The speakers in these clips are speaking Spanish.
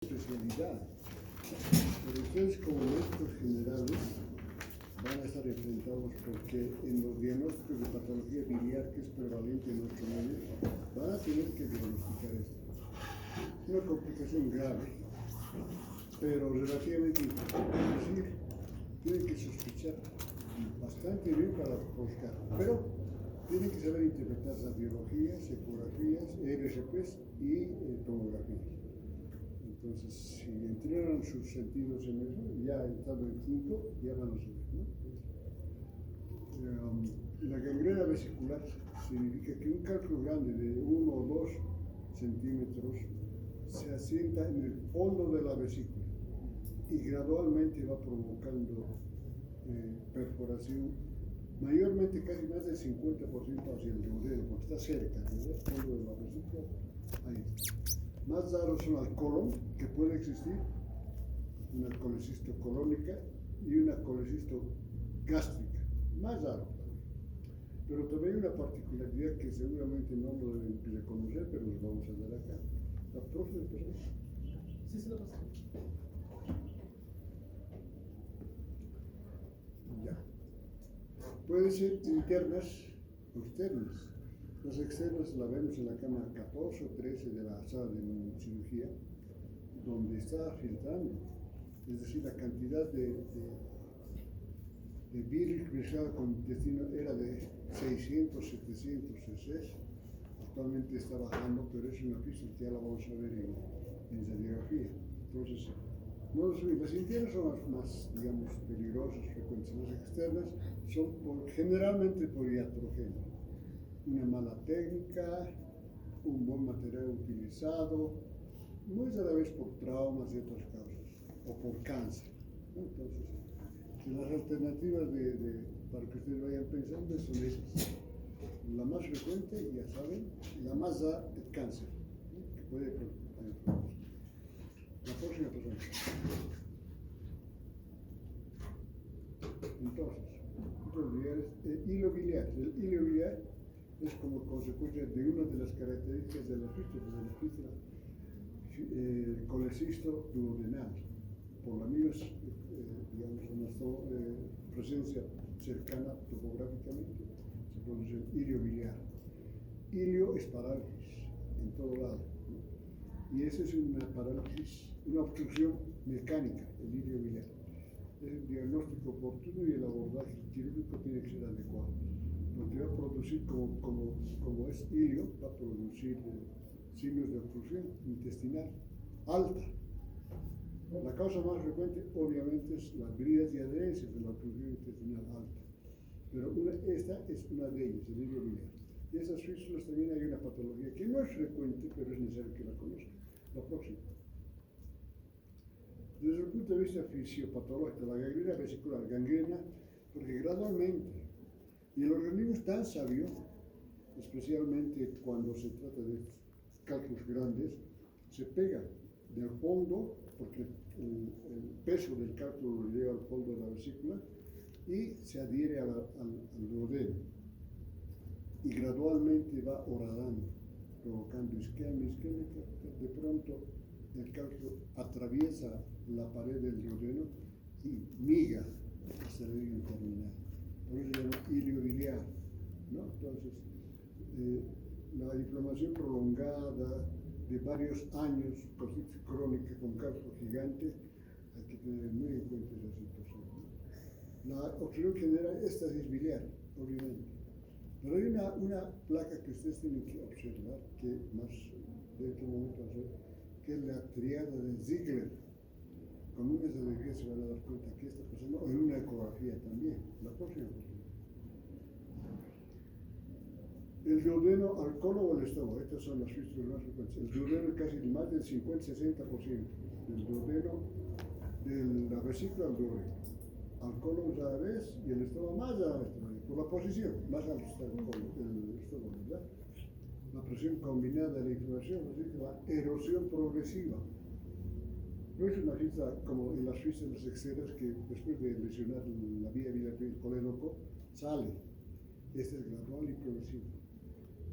especialidad. Pero ustedes como médicos generales van a estar enfrentados porque en los diagnósticos de patología biliar que es prevalente en nuestro medio, van a tener que diagnosticar esto. Una complicación grave, pero relativamente importante. Es decir, tienen que sospechar bastante bien para buscar, pero tienen que saber interpretar radiologías, ecografías, RCPs y tomografías. Entonces, si entrenan sus sentidos en eso, ya estando en quinto, ya van a saber, ¿no? La gangrena vesicular significa que un cálculo grande de 1 o 2 centímetros se asienta en el fondo de la vesícula y gradualmente va provocando perforación, mayormente casi más del 50% hacia el duodeno, porque está cerca, ¿no? El fondo de la vesícula, ahí está. Más raros son al colon, que puede existir una colecisto colónica y una colecisto gástrica, más raro también. Pero también hay una particularidad que seguramente no lo deben reconocer, pero los vamos a ver acá. ¿La profe, perdón? Sí, se lo pasó. Ya. Pueden ser internas o externas. Las externas la vemos en la cama 14 o 13 de la sala de cirugía, donde está filtrando. Es decir, la cantidad de bilis mezclada con intestino era de 600, 700 cc. Actualmente está bajando, pero es una fístula que ya la vamos a ver en radiografía. Entonces, no las internas son las más, digamos, peligrosas, frecuentes. Las externas son generalmente por iatrogenia. Una mala técnica, un buen material utilizado, muy rara vez por traumas y otras causas, o por cáncer, ¿no? Entonces, las alternativas para que ustedes vayan pensando son esas. La más frecuente, ya saben, la más da el cáncer, ¿no? Que puede preocupar. La próxima persona. Entonces, el hilo biliar. El hilo biliar es como consecuencia de una de las características de la fístula colecisto duodenal, por la misma, digamos, nuestra presencia cercana topográficamente, se produce el hilio biliar. Hilio es parálisis en todo lado, ¿no? Y esa es una parálisis, una obstrucción mecánica, el hilio biliar. Es el diagnóstico oportuno y el abordaje quirúrgico tiene que ser adecuado. Porque va a producir, como es hilio, va a producir signos de obstrucción intestinal alta. La causa más frecuente, obviamente, es las bridas y adherencias de la obstrucción intestinal alta. Pero esta es una de ellas, el hilio biliar. Y esas fístulas también hay una patología que no es frecuente, pero es necesario que la conozcan. La próxima. Desde el punto de vista fisiopatológico, la gangrena vesicular, gangrena, porque gradualmente, y el organismo es tan sabio, especialmente cuando se trata de cálculos grandes, se pega del fondo, porque el peso del cálculo le llega al fondo de la vesícula, y se adhiere al duodeno. Y gradualmente va horadando, provocando isquemia. De pronto el cálculo atraviesa la pared del duodeno y migra hasta la línea terminal. Por eso se llama hilio biliar, ¿no? Entonces, la inflamación prolongada de varios años, colitis crónica con cálculo gigante, hay que tener muy en cuenta esa situación, ¿no? La obstrucción genera éstasis biliar, obviamente. Pero hay una placa que ustedes tienen que observar, que más de este momento hacer, que es la triada de Ziegler. Con una radiografía se van a dar cuenta que está pasando, o en una ecografía también. La próxima. El duodeno al colon o el estómago, estas son las fístulas más frecuentes. El duodeno es casi más del 50-60% del duodeno, de la vesícula al duodeno. Al colon rara vez y el estómago más rara vez todavía, por la posición, más alto está el estómago, ¿verdad? La presión combinada de la inflamación, la erosión progresiva. No es una fiesta como en las fístulas externas que después de lesionar la vía biliar colédoco sale. Este es gradual y progresivo.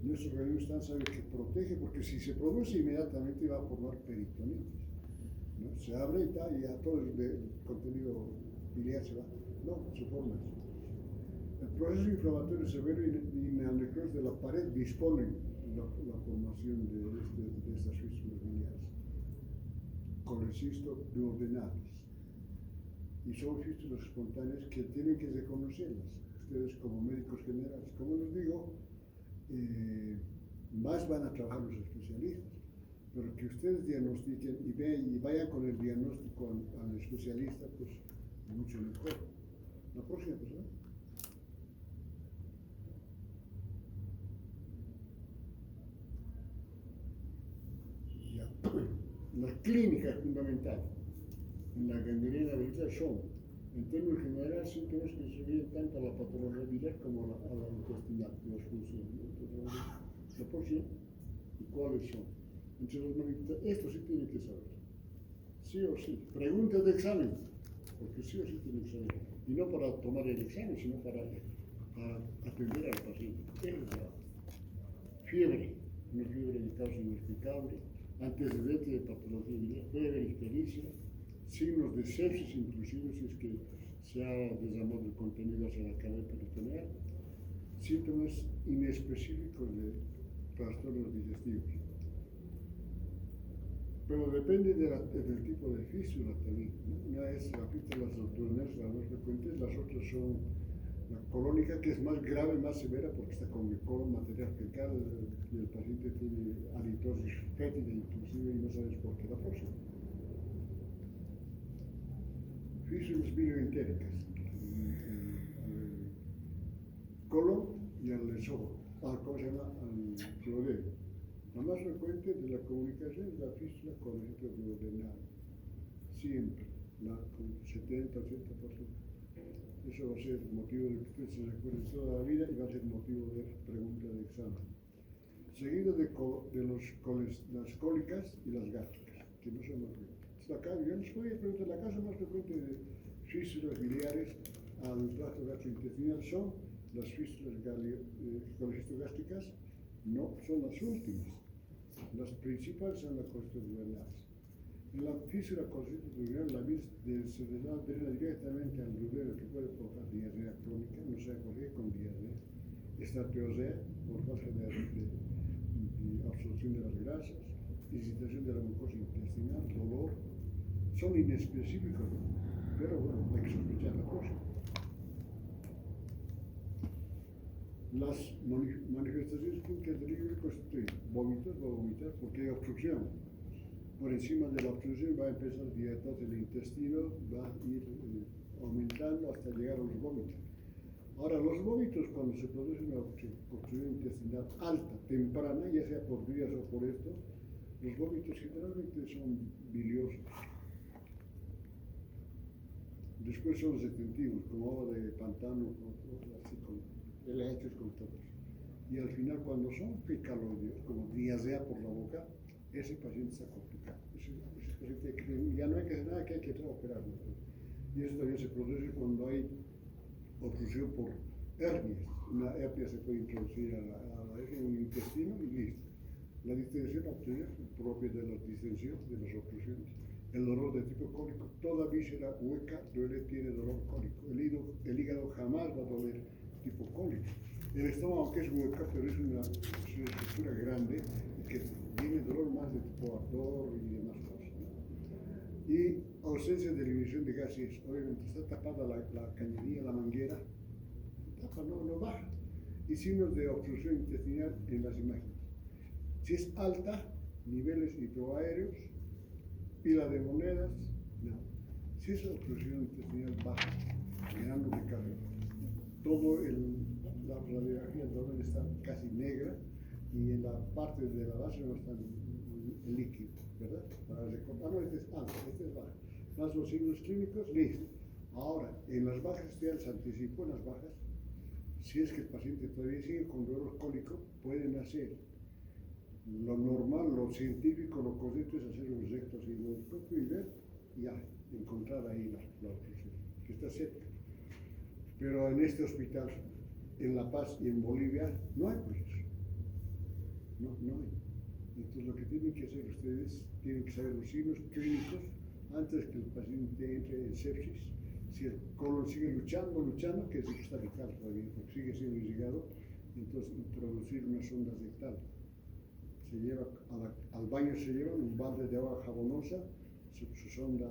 Nuestro organismo es tan sabio que protege, porque si se produce inmediatamente va a formar peritonitis. se abre y tal, y a todo el contenido biliar se va. No, se forma eso. El proceso inflamatorio severo y la necrosis de la pared disponen la formación de estas fístulas biliares, colecisto duodenales. Y son fístulas espontáneas que tienen que reconocerlas. Ustedes como médicos generales, como les digo, más van a trabajar los especialistas, pero que ustedes diagnostiquen y vayan con el diagnóstico al especialista, pues mucho mejor. La próxima persona. Ya. La clínica es fundamental. En la gangrena biliar son, en términos generales, síntomas que se ven tanto a la patología biliar como a la intestinal, las funciones. Entonces, la próxima, ¿y cuáles son? Entre las manifestaciones, esto sí tiene que saber. Sí o sí. Preguntas de examen, porque sí o sí tiene que saber. Y no para tomar el examen, sino para atender al paciente. Es el trabajo. Fiebre, una fiebre de causa inexplicable, antecedentes de patología biliar, puede haber ictericia, signos de sepsis, inclusive si es que se ha derramado el contenido hacia la cadena peritoneal, síntomas inespecíficos de trastornos digestivos. Pero depende del tipo de fístula también, ¿no? Una es la fístula duodenal, las más frecuentes, las otras son la colónica, que es más grave, más severa, porque está con el colon material fecal, y el paciente tiene halitosis fétida inclusive y no sabes por qué. La próxima. Fístulas bilioentéricas, colon y al esófago, ¿cómo se llama? Al duodeno. La más frecuente de la comunicación es la fístula colon duodenal, siempre, con 70-80%. Eso va a ser motivo de que usted se recuerde toda la vida y va a ser motivo de pregunta de examen. Seguido de las cólicas y las gástricas, que no son más frecuentes. Yo les voy a preguntar, la causa más frecuente de fístulas biliares al tracto gastrointestinal son las fístulas colecistogástricas, no son las últimas. Las principales son las colecistoduodenales. En la fístula colecistoduodenal, la vía se drena directamente al duodeno, que puede provocar diarrea crónica, no sabe por qué, con diarrea, estateosea, por falta de absorción de las grasas, irritación de la mucosa intestinal, dolor, son inespecíficos, pero bueno, hay que sospechar la cosa. Las manifestaciones clínicas del hígado constituyen vómitos, va a vomitar porque hay obstrucción. Por encima de la obstrucción va a empezar a dilatarse el intestino, va a ir aumentando hasta llegar a los vómitos. Ahora, los vómitos, cuando se produce una obstrucción intestinal alta, temprana, ya sea por vías o por esto, los vómitos generalmente son biliosos. Después son retentivos, como agua de pantano, así con hechos con todos. Y al final, cuando son fecaloides, como diarrea por la boca, ese paciente está complicado. Ese paciente ya no hay que hacer nada, que hay que operarlo. Y eso también se produce cuando hay obstrucción por hernias. Una hernia se puede introducir a la hernia en el intestino y listo. La distensión arterial propia de la distensión, de las obstrucciones. El dolor de tipo cólico, toda víscera hueca tiene dolor cólico. El hígado jamás va a doler tipo cólico. El estómago, aunque es hueca, pero es una estructura grande y que tiene dolor más de tipo ardor y demás cosas, ¿no? Y ausencia de eliminación de gases. Obviamente está tapada la cañería, la manguera, tapa, no baja. Y signos de obstrucción intestinal en las imágenes. Si es alta, niveles hipoaéreos, pila de monedas, no. Si es obstrucción intestinal baja, llenando de carga, la radiografía del abdomen está casi negra y en la parte de la base no está el líquido, ¿verdad? Para recordar, no, este es alto, este es bajo. Más los signos clínicos, listo. Ahora, en las bajas, usted se anticipó en las bajas, si es que el paciente todavía sigue con dolor cólico, pueden hacer lo normal, lo científico, lo correcto es hacer un recto sigmoidoscopio y ver, ya, encontrar ahí la obstrucción, que está cerca. Pero en este hospital, en La Paz y en Bolivia, no hay proceso. No hay. Entonces lo que tienen que hacer ustedes, tienen que saber los signos clínicos antes que el paciente entre en sepsis, si el colon sigue luchando, que es que está vital todavía, porque sigue siendo irrigado, entonces introducir unas sondas rectales. Se lleva al baño, se lleva un balde de agua jabonosa, su sonda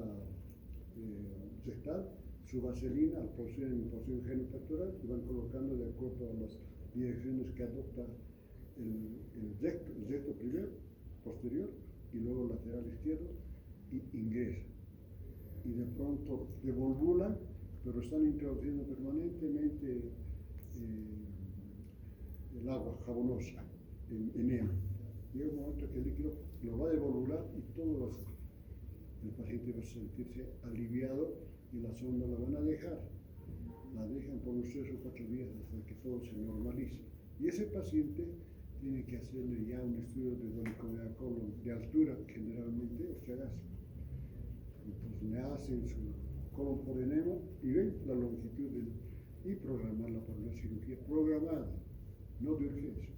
rectal, su vaselina, en porción genopectoral, y van colocando de acuerdo a las direcciones que adopta el recto primero, posterior, y luego lateral izquierdo, y ingresa. Y de pronto devolvulan, pero están introduciendo permanentemente el agua jabonosa en él. Llega un momento que el líquido lo va a devolver y todo el paciente va a sentirse aliviado y la sonda la van a dejar. La dejan por unos 3 o 4 días hasta que todo se normalice. Y ese paciente tiene que hacerle ya un estudio de dolicomedia colon de altura, generalmente osteogástrica. Entonces le hacen su colon por enema y ven la longitud y programarla para una cirugía programada, no de urgencia.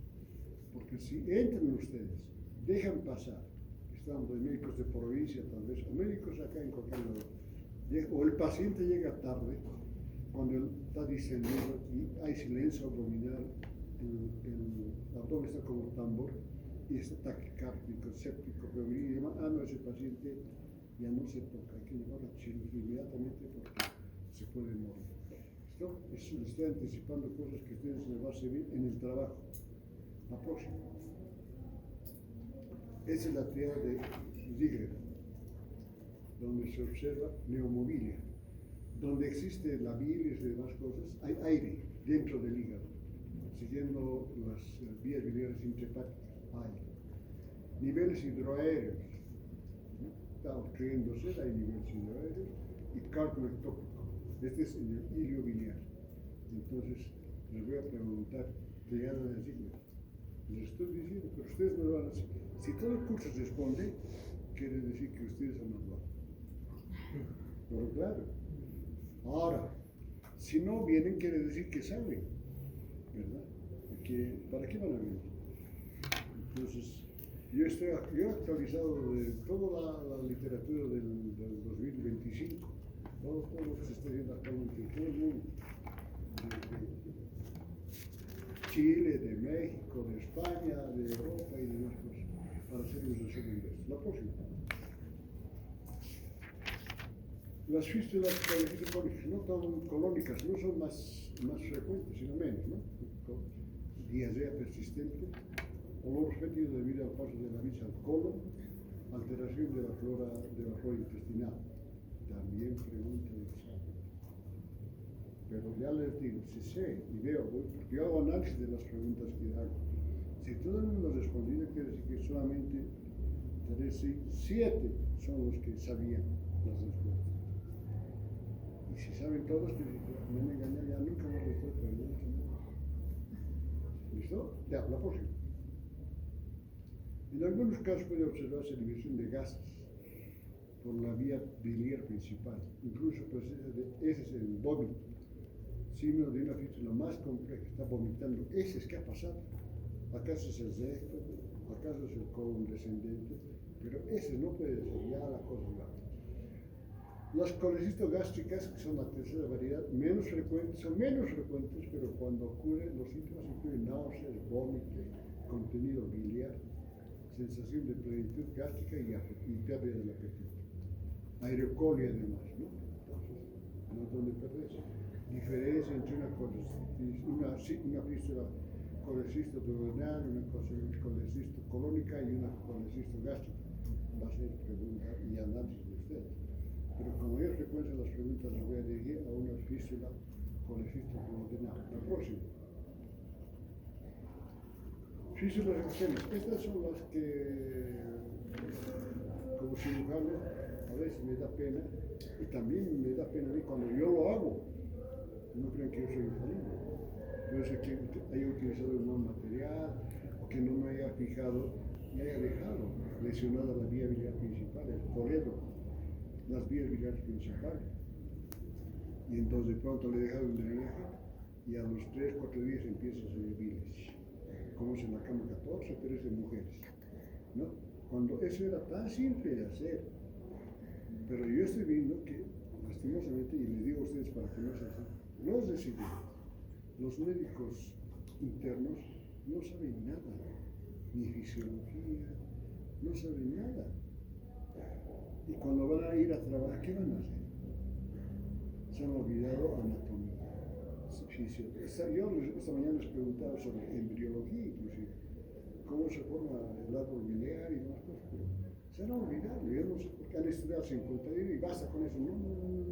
Porque si entran ustedes, dejan pasar, estamos de médicos de provincia tal vez, o médicos acá en cualquier lado, o el paciente llega tarde, cuando él está distendido y hay silencio abdominal, el abdomen está como tambor, y está taquicárdico, séptico, febril y demás, no, ese paciente ya no se toca, hay que llevar la cirugía inmediatamente porque se puede morir. Esto le estoy anticipando cosas que a ustedes les va a servir en el trabajo. La próxima. Esa es la teoría de Ziegler, donde se observa neomovilia. Donde existe la bilis y demás cosas, hay aire dentro del hígado, siguiendo las vías biliares intrahepáticas, hay niveles hidroaéreos, ¿no? Está obstruyéndose, hay niveles hidroaéreos y cálculo ectópico. Este es en el hilio biliar. Entonces, les voy a preguntar, llegada de Ziegler. Les estoy diciendo, pero ustedes no lo van a hacer. Si todo el curso responde, quiere decir que ustedes han hablado. Pero claro. Ahora, si no vienen, quiere decir que saben, ¿verdad? ¿Para qué van a venir? Entonces, yo he actualizado de toda la literatura del 2025, todo lo que se está haciendo actualmente en todo el mundo. De Chile, de México, de España, de Europa y demás cosas, para hacer un resumen de esto. La próxima. Las fístulas colónicas no son más frecuentes, sino menos, ¿no? Diarrea persistente, olor fétido debido al paso de la bilis al colon, alteración de la flora intestinal. También pregunta de examen. Pero ya les digo, si sé y veo, porque yo hago análisis de las preguntas que hago. Si todo el mundo ha respondido, quiere decir que solamente 7 son los que sabían las respuestas. Y si saben todos, que me han engañado, ya nunca más les estoy preguntando. ¿Listo? Ya, la próxima. En algunos casos puede observarse liberación de gases por la vía biliar principal, incluso presencia de heces en el vómito, signo de una fístula más compleja, está vomitando heces. ¿Qué ha pasado? ¿Acaso es el recto? ¿Acaso es el colon descendente? Pero ese no puede ser, ya la cosa va. Las colecistogástricas, que son la tercera variedad, son menos frecuentes, pero cuando ocurre, los síntomas incluyen náuseas, vómito, contenido biliar, sensación de plenitud gástrica y pérdida del apetito. Aerocolia además, ¿no? Entonces, no es donde perderse. Diferencia entre una fístula colecisto-duodenal, una colecisto-colónica y una colecisto-gástrica. Va a ser pregunta y análisis de ustedes. Pero con mayor frecuencia las preguntas las voy a dirigir a una fístula colecisto-duodenal. La próxima. Fístulas externas. Estas son las que, como cirujano, a veces me da pena, y también me da pena a mí cuando yo lo hago. No crean que yo soy infalible. Puede ser que haya utilizado un mal material, o que no me haya fijado y haya dejado lesionada la vía biliar principal, el coledo, las vías biliares principales. Y entonces de pronto le he dejado un drenaje y a los 3-4 días empieza a salir bilis. Como es en la cama 14, pero es de mujeres, ¿no? Cuando eso era tan simple de hacer, Pero yo estoy viendo que, lastimosamente, y les digo a ustedes para que no se hagan, los residentes, los médicos internos, no saben nada, ni fisiología, no saben nada. Y cuando van a ir a trabajar, ¿qué van a hacer? Se han olvidado anatomía, fisiología. Yo esta mañana les preguntaba sobre embriología, inclusive, cómo se forma el árbol biliar y demás cosas, pero se han olvidado. Yo no sé por qué han estudiado 51 y basta con eso. No, no, no, no.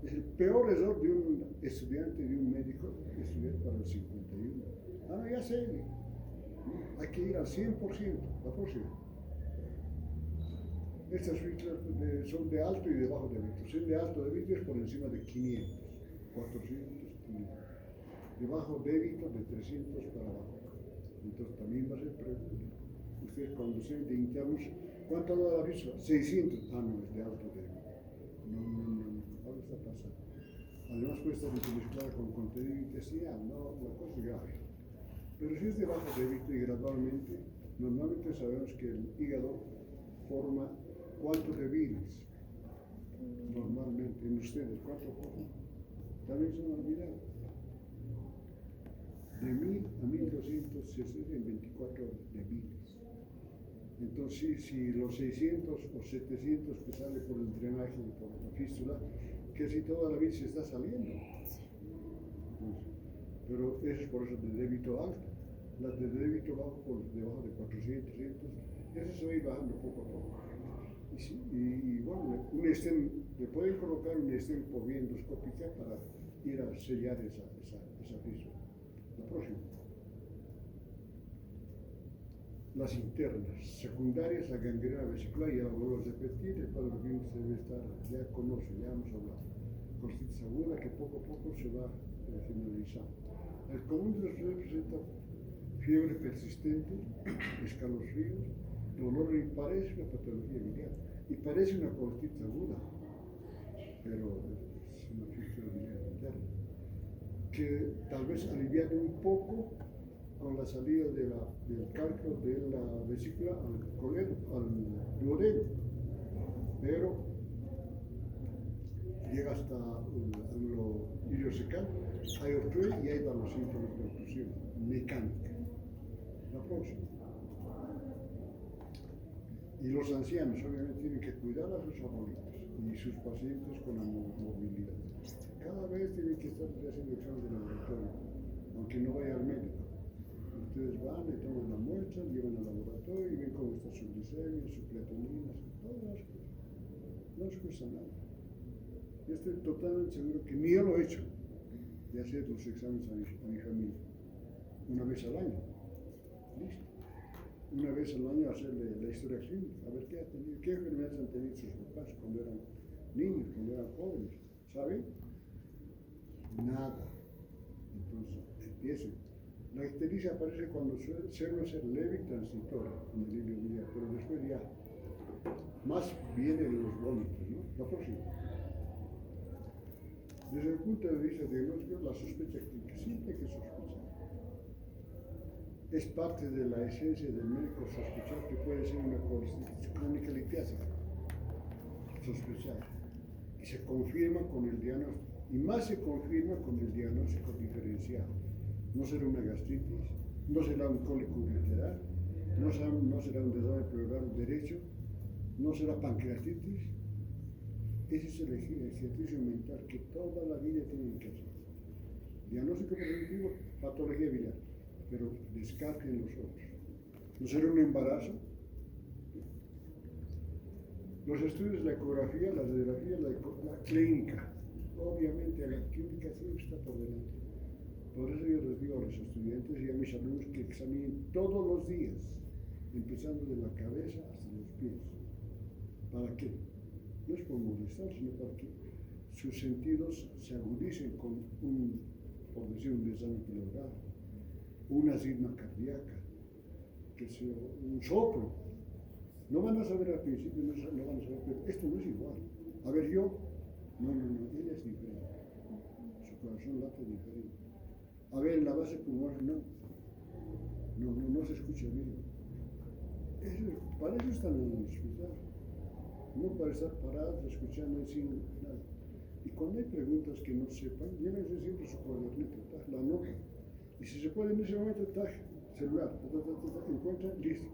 Es el peor error de un estudiante, de un médico, estudiar para el 51. Ah, no, ya sé. Hay que ir al 100%, la próxima. Estas filtros son de alto y de bajo débito. Si es de alto débito es por encima de 500, 400, 500. De bajo débito de 300 para abajo. Entonces también va a ser pregunta. Ustedes cuando sean de internos, ¿cuánto da la visa? 600. Ah, no, es de alto débito. No, no, no, no. Algo está pasando. Además puede estar intermezclada con contenido intestinal. No, la cosa es grave. Pero si es de bajo débito y gradualmente, normalmente sabemos que el hígado forma ¿cuánto de bilis? Normalmente, en ustedes, ¿cuánto forma? También se han olvidado. De 1000 a 1200 cc en 24 horas de bilis. Entonces, si los 600 o 700 que sale por el drenaje, por la fístula, que si toda la bilis está saliendo. Entonces, pero eso es por eso de débito alto. Las de débito bajo, por debajo de 400, 300, eso se va a ir bajando poco a poco. Y bueno, le pueden colocar un stent por vía endoscópica para ir a sellar esa fístula. La próxima. Las internas, secundarias, la gangrena vesicular, ya lo vuelvo a repetir, el padre Luis debe estar, ya conoce, ya hemos hablado. Colitis aguda que poco a poco se va finalizando. El común de los presenta fiebre persistente, escalofríos, dolor y parece una patología biliar. Y parece una colitis aguda, pero es una fístula biliar interna. Que tal vez aliviane un poco con la salida del calcio de la vesícula al duodeno, pero llega hasta lo ileocecal, hay obstrucción y ahí dan los síntomas de obstrucción mecánica. La próxima. Y los ancianos obviamente tienen que cuidar a sus abuelitos y sus pacientes con la movilidad. Cada vez tienen que estar haciendo exámenes de laboratorio, aunque no vaya al médico. Ustedes van, le toman la muestra, llevan al laboratorio y ven cómo está su glicemia, su creatinina, todas las cosas. No les cuesta nada. Yo estoy totalmente seguro que ni yo lo he hecho de hacer los exámenes a mi familia. Una vez al año. Listo. Una vez al año hacerle la historia clínica, a ver qué ha tenido, qué enfermedades han tenido sus papás cuando eran niños, cuando eran jóvenes. ¿Saben? Nada. Entonces, empiecen. La ictericia aparece cuando suele ser leve y transitoria en el hilo biliar, pero después ya más vienen los vómitos, ¿no? La próxima. Desde el punto de vista diagnóstico, la sospecha clínica, siempre hay que sospechar. Es parte de la esencia del médico sospechar que puede ser una colitis crónica litiásica. Sospechar. Y se confirma con el diagnóstico. Y más se confirma con el diagnóstico diferencial. No será una gastritis, no será un cólico bilateral, no será un desorden pleural derecho, no será pancreatitis. Ese es el ejercicio mental que toda la vida tienen que hacer. Diagnóstico preventivo, patología biliar, pero descarten los otros. No será un embarazo. Los estudios de la ecografía, la radiografía, la clínica. Obviamente la clínica siempre está por delante. Por eso yo les digo a los estudiantes y a mis alumnos que examinen todos los días, empezando de la cabeza hasta los pies. ¿Para qué? No es por molestar, sino para que sus sentidos se agudicen con por decir, un examen pleural, una sigma cardíaca, que sea un soplo. No van a saber al principio, no van a saber, pero esto no es igual. A ver, yo, no, ella es diferente. Su corazón late diferente. A ver, en la base pulmonar, no se escucha bien. Para eso están en el hospital. no para estar parados escuchando sin nada. Y cuando hay preguntas que no sepan, llévense siempre su cuadernito, la nota. Y si se puede en ese momento, celular, encuentran, listo.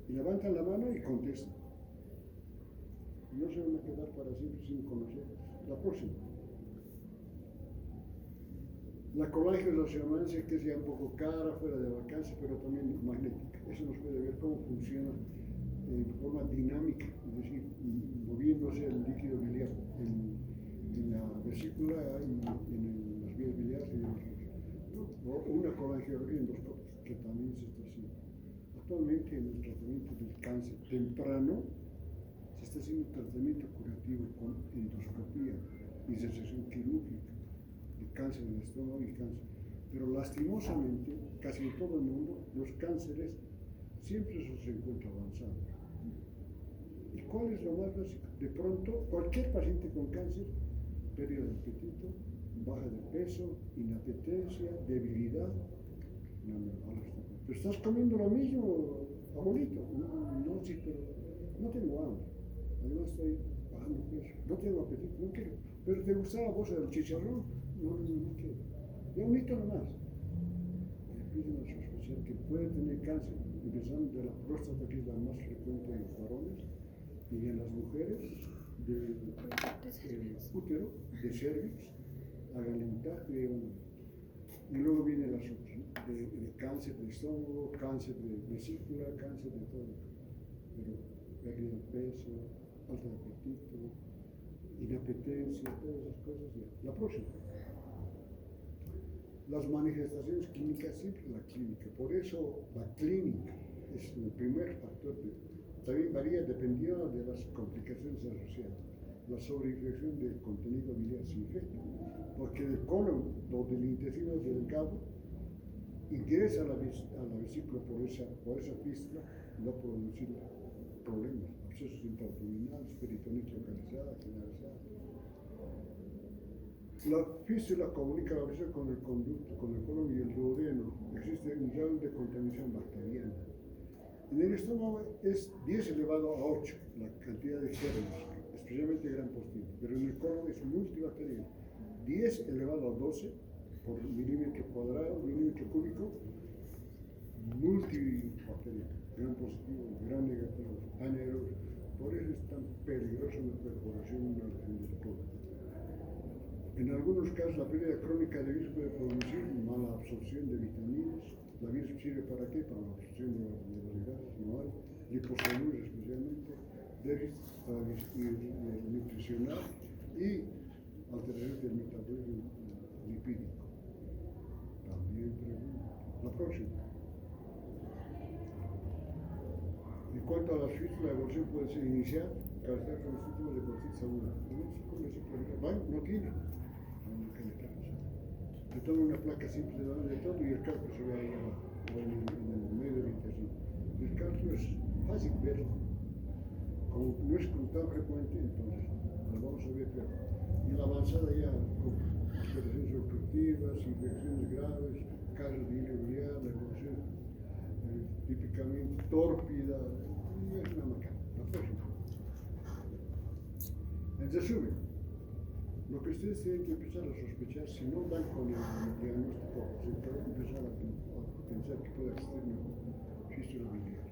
Y levantan la mano y contestan. No se van a quedar para siempre sin conocer. La próxima. La colangioresonancia, que sea un poco cara, fuera de alcance, pero también magnética. Eso nos puede ver cómo funciona de forma dinámica, es decir, moviéndose el líquido biliar en la vesícula y en las vías biliares y demás. O una colangiografía endoscópica, que también se está haciendo. Actualmente en el tratamiento del cáncer temprano se está haciendo un tratamiento curativo con endoscopía y resección quirúrgica de cáncer del estómago y cáncer. Pero lastimosamente, casi en todo el mundo, los cánceres siempre se encuentran avanzados. ¿Y cuál es lo más básico? De pronto, cualquier paciente con cáncer, pérdida de apetito, baja de peso, inapetencia, debilidad. Pero estás comiendo lo mismo, abuelito. No, sí, pero no tengo hambre. Además estoy bajando peso. No tengo apetito, no quiero. ¿Pero te gustaba a vos el chicharrón? No quiero. Ya un hito nomás. Empiezan a sospechar que puede tener cáncer, empezando de la próstata, que es la más frecuente en los varones, y en las mujeres, del útero, de cervix, a galentar, y luego vienen las otras, ¿no? de cáncer de estómago, cáncer de vesícula, cáncer de todo. Pero pérdida de peso, falta de apetito, inapetencia, todas esas cosas. La próxima. Las manifestaciones clínicas, siempre la clínica. Por eso la clínica es el primer factor. También varía dependiendo de las complicaciones asociadas. La sobreinfección del contenido biliar se infecta, porque el colon o del intestino delgado ingresa a la vesícula por esa fístula y va a producir problemas, abscesos intraabdominales, peritonitis localizada, generalizada. La fístula comunica la vesícula con el conducto, con el colon y el duodeno. Existe un grado de contaminación bacteriana. En el estómago es 10 elevado a 8 la cantidad de gérmenes, especialmente gram positivos, pero en el colon es multibacteriano. 10 elevado a 12 por milímetro cuadrado, milímetro cúbico, multibacteriano, gram positivo, gram negativo, anaerobio. Por eso es tan peligrosa una perforación en una región del colon. En algunos casos, la pérdida crónica de virus puede producir mala absorción de vitaminas. La virus sirve para qué? Para la absorción de los gases, no hay. Liposomas especialmente, déficit nutricional y alteraciones del metabolismo lipídico. También pregunta. La próxima. En cuanto a las fístulas, la evolución puede ser inicial, caracterizada por los síntomas de colitis aguda. No tiene. Se toma una placa simple de todo y el cálculo se ve ahí abajo, en el medio del intestino. El cálculo es fácil verlo. Como no es tan frecuente, entonces lo vamos a ver, pero en la avanzada ya con alteraciones obstructivas, infecciones graves, casos de inhabilidad, la evolución típicamente tórpida, y es una macana. La próxima. En resumen, lo que ustedes tienen que empezar a sospechar, si no dan con el diagnóstico, se puede empezar a pensar que puede existir una fístula biliar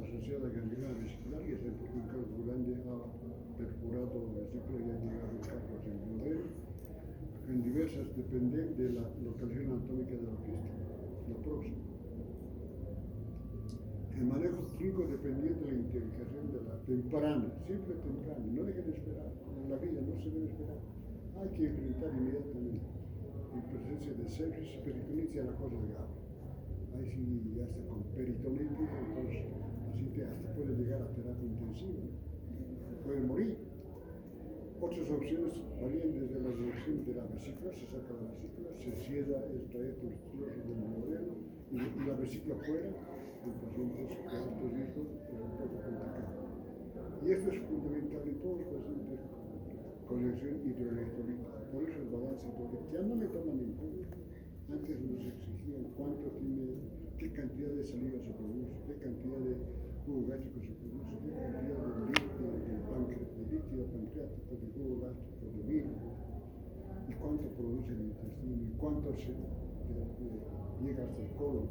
asociada a gangrena vesicular, y es porque un calco grande ha perforado la vesícula y ha llegado el calco hacia el duodeno, en diversas, depende de la localización anatómica de la fístula. La próxima. El manejo clínico dependiendo de la identificación de la temprana, siempre temprana, no dejen de esperar. En la vida no se debe esperar. Hay que enfrentar inmediatamente. En presencia de sepsis, peritonitis, la cosa es grave. Ahí sí, hasta con peritonitis, entonces el paciente hasta puede llegar a terapia intensiva, puede morir. Otras opciones varían desde la dirección de la vesícula, se saca la vesícula, se cierra el trayecto virtuoso del duodeno y la vesícula fuera. En pacientes de alto riesgo es un poco complicado. Y esto es fundamental en todos los pacientes con lesión hidroelectrolítica. Por eso el balance hidrolítico ya no le toman en cuenta. Antes nos exigían cuánto tiene, qué cantidad de saliva se produce, qué cantidad de jugo gástrico se produce, qué cantidad de líquido pancreático, de jugo gástrico, de vino, y cuánto produce el intestino, y cuánto llega hasta el colon,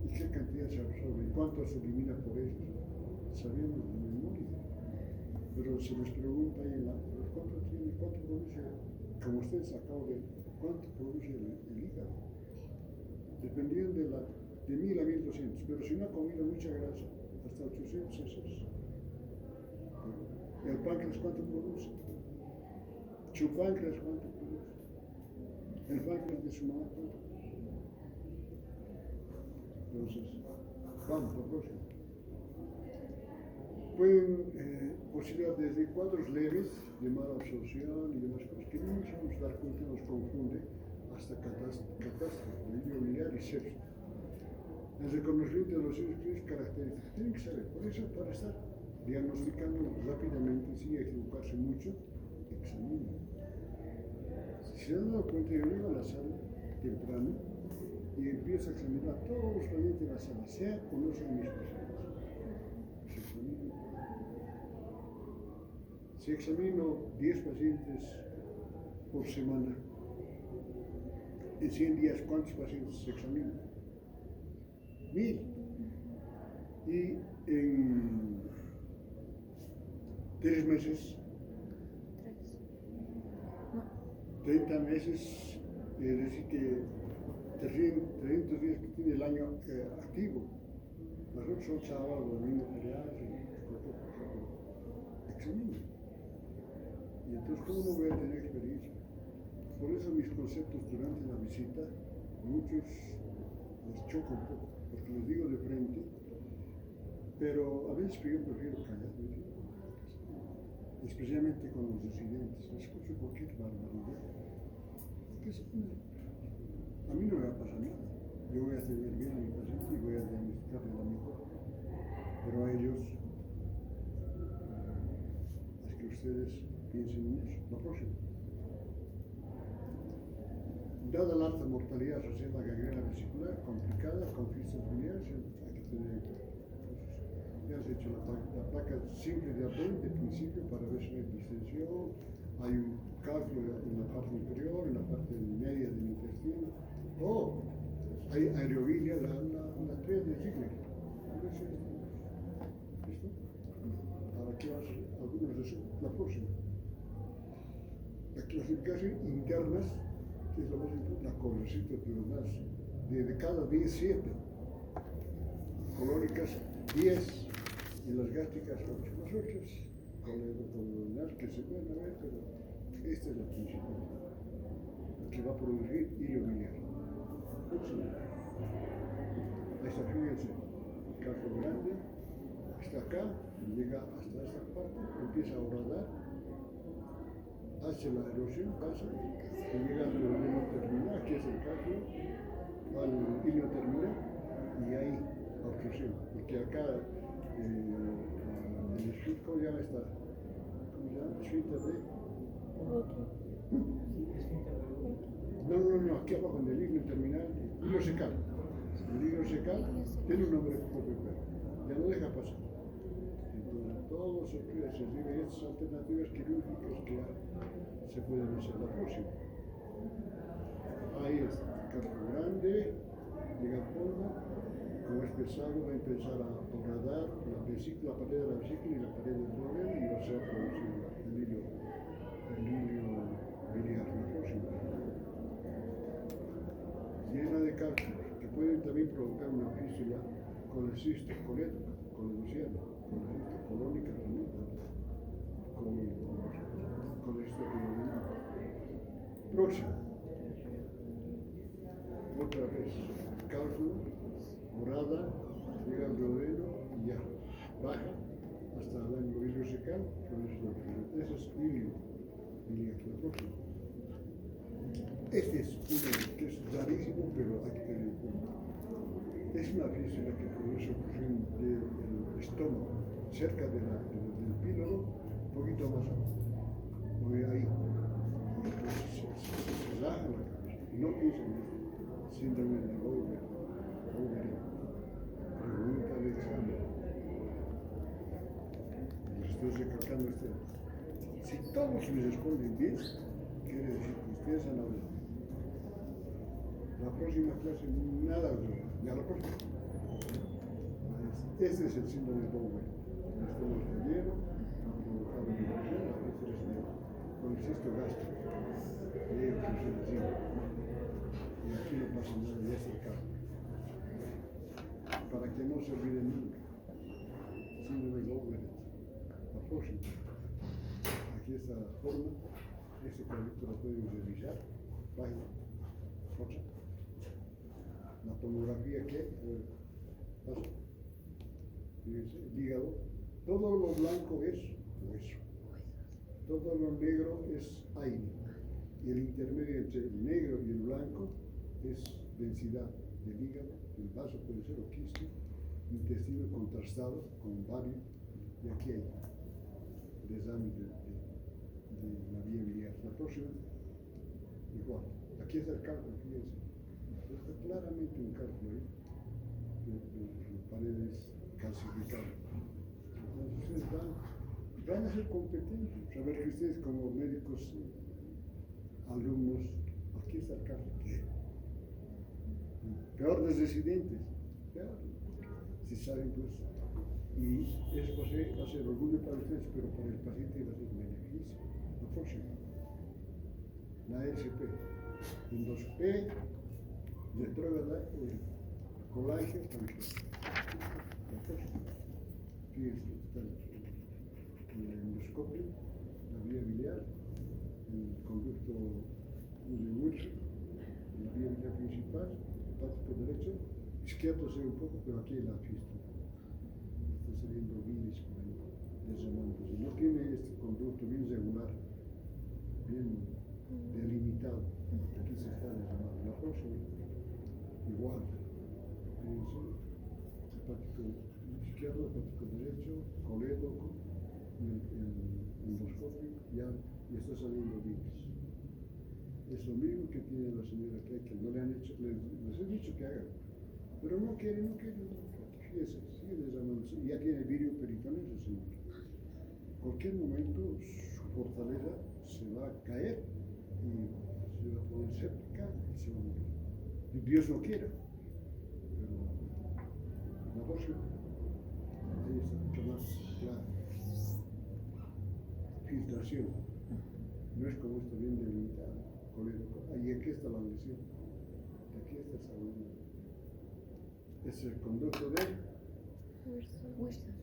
y qué cantidad se absorbe, y cuánto se elimina por ellos, sabiendo de memoria. Pero se les pregunta ahí, ¿cuánto produce, como ustedes acaban de ver, cuánto produce el hígado? Dependiendo de 1000 a 1200, pero si no ha comido mucha grasa, hasta 800 es eso. ¿El páncreas cuánto produce? ¿Su páncreas cuánto produce? ¿El páncreas de su mamá cuánto produce? Entonces, vamos, por próximo. Pueden oscilar desde cuadros leves de mala absorción y demás cosas que no nos vamos a dar cuenta, nos confunde, hasta catástrofe, delirio biliar y sepsis. El reconocimiento de los signos características tienen que saber, por eso para estar diagnosticando rápidamente, sin equivocarse mucho, examinen. Si se han dado cuenta, yo llego a la sala temprano y empiezo a examinar a todos los pacientes de la sala, sea o no sean mis pacientes. Se examina. Si examino 10 pacientes por semana, en 100 días, ¿cuántos pacientes se examinan? 1000. Y en 3 meses, 30 meses, es decir que 300 días que tiene el año activo. Los otros son sábados, domingos, feriados, examina. Y entonces, ¿cómo no voy a tener experiencia? Por eso mis conceptos durante la visita, muchos les chocan un poco, porque les digo de frente, pero a veces yo prefiero callarme, especialmente con los residentes. Escucho cualquier barbaridad. A mí no me va a pasar nada. Yo voy a hacer bien a mi paciente y voy a diagnosticarle la mejor. Pero a ellos, es que ustedes piensen en eso. La próxima. Dada la alta mortalidad asociada a la gangrena vesicular complicada con fistas biliares, hay que tener en cuenta. Ya has hecho la placa simple de abdomen de principio para ver si no hay distensión, hay un cálculo en la parte inferior, en la parte media del intestino, o hay aerobilia, la 3 de Ziegler. ¿Listo? Ahora aquí vas algunos de esos, la próxima. La clasificación internas, que es lo más importante, la colorcito neuronal, de cada 10, 7. Colóricas, 10. Y las gástricas 8. Las 8 colonial que se pueden ver, pero esta es la principal, la que va a producir hilo biliar. Ahí está, fíjense, el cálculo grande, está acá, llega hasta esta parte, empieza a horadar, hace la erosión, pasa, y llega al hilo terminal, aquí es el cálculo, al hilo terminal, y ahí obstrucción, porque acá el esfínter ya está, ¿cómo se llama? Esfínter de... No, aquí abajo en el hilo terminal, hilo secal. El hilo secal tiene un nombre propio, ya no deja pasar. Entonces, todo se recibe estas alternativas quirúrgicas que se pueden hacer. La próxima. Ahí es, cálculo grande, llega al fondo. Como es pesado, va a empezar a horadar la vesícula, la pared de la vesícula y la pared del duodeno y va a ser producido el hilo biliar. La próxima. Llena de cálculos que pueden también provocar una fístula colecisto, colética, colecisto colónica también, colecisto colónica. Próximo. Otra vez, cálculo. Morada, llega al duodeno y ya, baja hasta el hilo secal, con eso ese es hilo biliar. La próxima. Este es uno que es rarísimo, pero hay que tener en cuenta. Es una fístula que produce oclusión del estómago, cerca del píloro, un poquito más abajo. Muy ahí. Se relaja la cabeza. Y no piensen en esto. Síndrome de Gowger. Pregunta de examen. Les estoy recalcando este. todos les responden bien, quiere decir que ustedes han hablado. La próxima clase, nada de eso. Ya la próxima. Este es el síndrome de Bowen. Esto no está lleno, ha provocado depresión, a veces con el cisto gástrico. Y ellos funcionan así. Y aquí no pasa nada, ya es el caso. Para que no se olviden nunca. Síndrome de Bowen. La próxima. Aquí está la forma. Este cuadrito lo pueden revisar. Página. Otra. La tomografía que, pasa. Fíjense, el hígado, todo lo blanco es hueso, todo lo negro es aire, y el intermedio entre el negro y el blanco es densidad del hígado, el vaso puede ser o quiste, intestino contrastado con varios, y aquí hay desame de la vía biliar. La próxima, igual, aquí está el cálculo, fíjense, está claramente un cálculo ahí, de paredes calcificadas. Entonces ustedes van a ser competentes, saber que ustedes como médicos, alumnos, aquí está el caso, peor de residentes, peor, si saben pues, y eso va a ser orgullo para ustedes, pero para el paciente va a ser beneficio. La próxima, la LCP, endoscopía, de prueba de colágeno, también. Fíjense, está el endoscopio, la vía biliar, el conducto de Wilson, la vía biliar principal, hepático derecho, izquierdo se ve un poco, pero aquí hay la fístula. Está saliendo bilis por ahí, derramándose. No tiene este conducto bien regular, bien delimitado. Aquí se está derramando. La próxima, igual. Fíjense, hepático izquierdo, hepático derecho, colédoco, y el endoscopio, ya está saliendo bilis. Es lo mismo que tiene la señora que no le han hecho, les he dicho que hagan, pero no quieren. Fíjese, sigue derramándose, ya tiene virio peritoneo ese señor. En cualquier momento su fortaleza se va a caer y se va a poner séptica y se va a morir. Y Dios no quiera, pero la próxima, ahí está mucho más clara. Filtración, no es como esto bien delimitado, y aquí está la lesión, aquí está saliendo. Es el conducto de Wilson.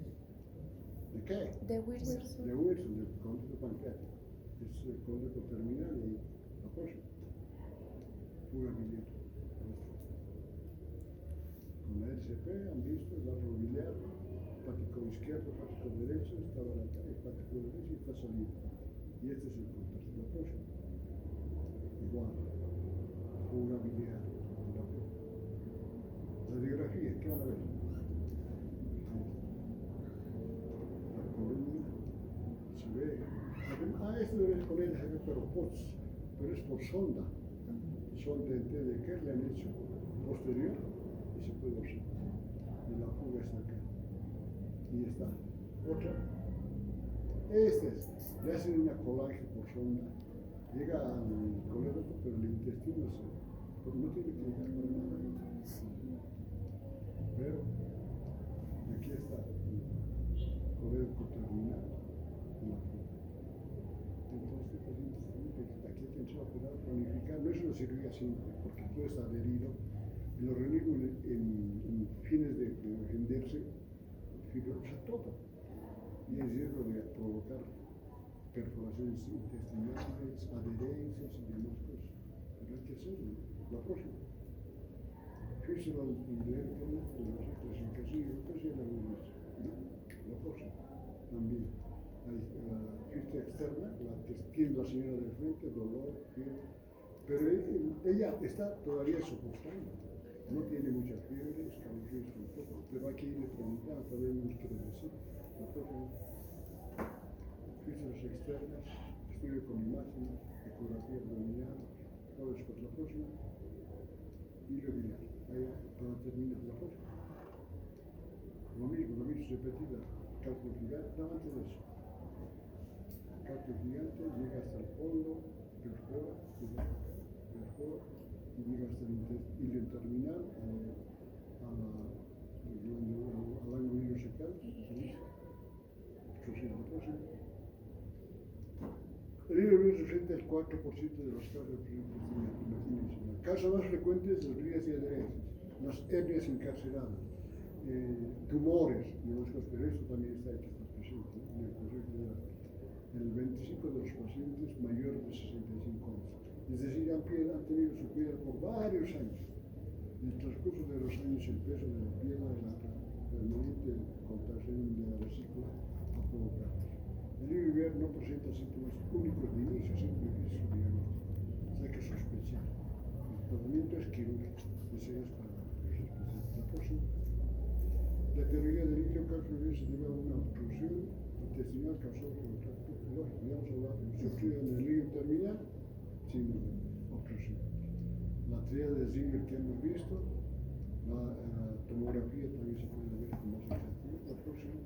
¿de qué? De Wilson. De Wilson, del conducto pancreático. Es el conducto terminal y la próxima. Fuga biliar. Con la LCP han visto el árbol biliar, hepático izquierdo, hepático derecho, estaba acá, hepático derecho y está saliendo. Y este es el contacto. La próxima. Igual. Fuga biliar. Radiografía, ¿qué van a ver? La columna se ve. Esto debe con él, pero es por sonda. Sonda de qué le han hecho posterior y se puede observar. Y la fuga está acá. Y está. Otra. Esta es. Le hacen una colaje por sonda. Llega al colédoco, pero el intestino no tiene que llegar para nada. Pero aquí está el colédoco terminal y la fuga. Entonces, aquí tienes que operar, planificar. No es una cirugía simple, porque todo está adherido. El organismo en fines de venderse, fibrosa todo. Y es riesgo de provocar perforaciones intestinales, adherencias y demás cosas. Pero hay que hacerlo. La próxima. Fíjese la clasificación, casi la misma. La próxima. También. La fiesta externa, la que tiene la señora del frente, dolor, fiebre. Pero ella está todavía soportando. No tiene mucha fiebre, escalofríos un poco, pero hay que irle preguntando, todavía no nos quiere decir. La próxima. Físias externas, estudio con imágenes, ecografía abdominal, todo eso. La próxima, hilo biliar. Ahí para terminar la próxima. Lo mismo repetida, cálculo biliar, nada antes de eso. cálculo gigante, llega hasta el fondo, perfora, y llega hasta el hilo terminal, al ángulo ileocecal, el hilo representa el 4% de los casos presentes en la población nacional. Casos más frecuentes de rías y adherencias, las hernias encarceladas, tumores, y en los casos, pero esto también está aquí presente en el Consejo de Edad. El 25% de los pacientes mayores de 65 años. Es decir, han tenido su piedra por varios años. En el transcurso de los años, el peso de la piedra y la permanente contracción de la vesícula ha provocado. El IVR no presenta síntomas únicos de inicio, siempre difícil de diagnóstico. O sea que sospechar. El tratamiento es quirúrgico. Ese es para los especialistas. La próxima. La teoría del hilo cálculo se debe a una obstrucción intestinal causada por el tracto urológico. Ya hemos hablado de obstrucción en el hilo terminal, sin obstrucción. La tríada de Ziegler que hemos visto, la tomografía también se puede ver con más exactitud. La próxima.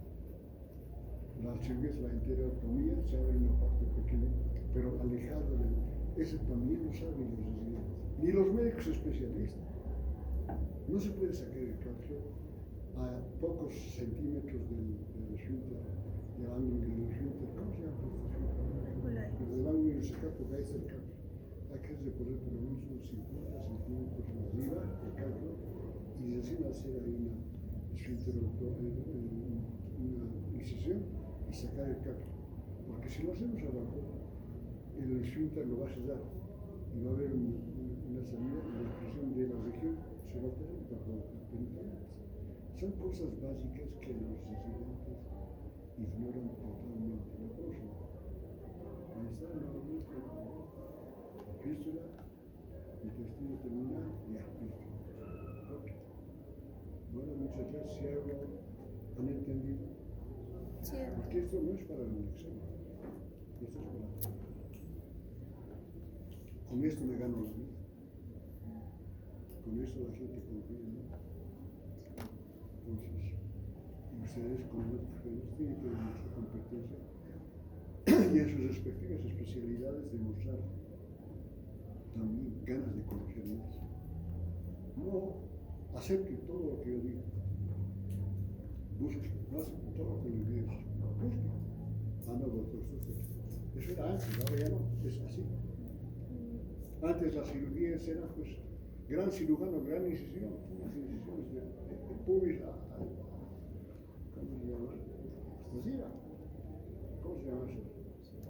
La cirugía es la enterotomía, se abre una parte pequeña, pero alejada de ese también lo saben los residentes, ni los médicos especialistas. No se puede sacar el cálculo a pocos centímetros del esfínter, del ángulo del esfínter. ¿Cómo se llama este esfínter? Del ángulo del esfínter, porque ahí está el cálculo. Hay que recorrer por lo menos unos 50 centímetros arriba del cálculo y recién hacer ahí una esfínter, una incisión y sacar el cálculo. Porque si lo hacemos abajo, el esfínter lo va a cerrar y va a haber una salida y la presión de la región se va a tener para provocar peritonitis. Son cosas básicas que los residentes ignoran totalmente. La próxima. Ahí está nuevamente la fístula, intestino terminal y artículo. Okay. Bueno, muchas gracias. Si algo han entendido. Sí. Porque esto no es para el examen. Esto es para. Con esto me gano la vida. Con esto la gente confía en mí. Entonces, ustedes como médicos tienen que demostrar competencia y en sus respectivas especialidades demostrar también ganas de conocer más. No acepten todo lo que yo digo. Busquen, no acepten todo lo que les digo. Busquen. Ah, no, doctor, eso era antes, ahora ya no, es así. Antes las cirugías eran pues gran cirujano, gran incisión, unas incisiones de pubis a ¿cómo se llama? Hasta ¿cómo se llama eso?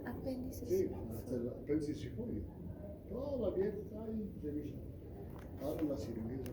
Apéndice. Sí, hasta el apéndice cifoide. Toda la dieta está ahí revisada. Ahora las cirugías han